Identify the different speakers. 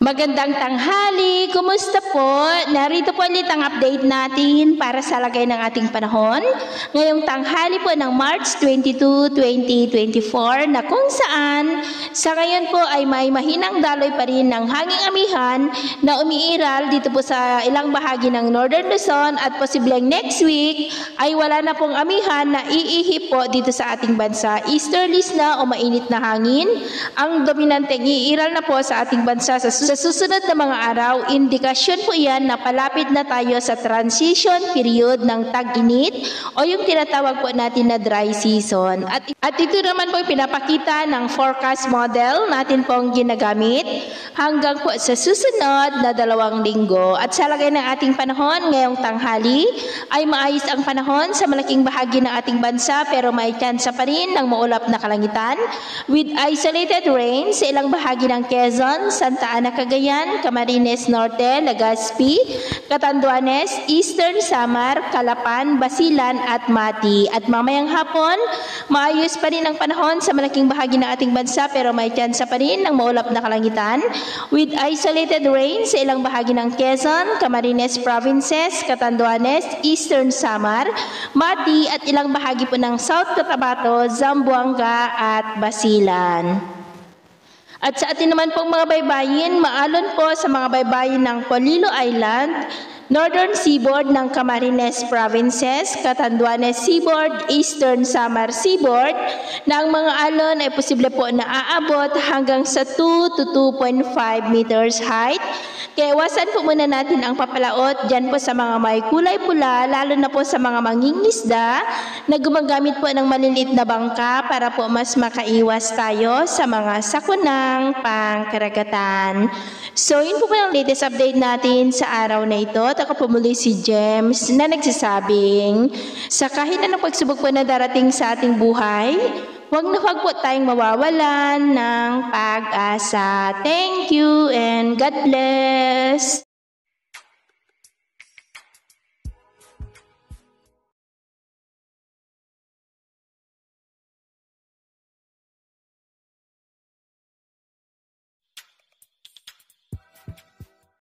Speaker 1: Magandang tanghali! Kumusta po? Narito po ulit ang update natin para sa lagay ng ating panahon. Ngayong tanghali po ng March 22, 2024 na kung saan sa ngayon po ay may mahinang daloy pa rin ng hanging amihan na umiiral dito po sa ilang bahagi ng Northern Luzon at posibleng next week ay wala na pong amihan na iihip po dito sa ating bansa. Easterlies na o mainit na hangin ang dominanteng iiral na po sa ating bansa sa susunod na mga araw. Indikasyon po yan na palapit na tayo sa transition period ng tag-init o yung tinatawag po natin na dry season. At ito naman po pinapakita ng forecast model natin pong ginagamit hanggang po sa susunod na 2 linggo. At sa lagay ng ating panahon ngayong tanghali ay maayos ang panahon sa malaking bahagi ng ating bansa pero may tsansa pa rin ng maulap na kalangitan with isolated rain sa ilang bahagi ng Quezon, Santa Ana, Cagayan, Camarines Norte, Legazpi, Catanduanes, Eastern Samar, Calapan, Basilan at Mati. At mamayang hapon, maayos pa rin ang panahon sa malaking bahagi ng ating bansa pero may tsansa pa rin ng maulap na kalangitan with isolated rain sa ilang bahagi ng Quezon, Camarines Provinces, Catanduanes, Eastern Samar, Mati at ilang bahagi po ng South Cotabato, Zamboanga at Basilan. At sa atin naman pong mga baybayin, maalon po sa mga baybayin ng Polillo Island, Northern Seaboard ng Camarines Provinces, Catanduanes Seaboard, Eastern Samar Seaboard, na ang mga alon ay posible po na aabot hanggang sa 2 to 2.5 meters height. Kaya iwasan po muna natin ang papalaot dyan po sa mga may kulay pula, lalo na po sa mga mangingisda na gumagamit po ng maliliit na bangka para po mas makaiwas tayo sa mga sakunang pangkaragatan. So yun po ang latest update natin sa araw na ito. At ako po muli si James na nagsasabing sa kahit anong pagsubok po na darating sa ating buhay, huwag na huwag po tayong mawawalan ng pag-asa. Thank you and God bless!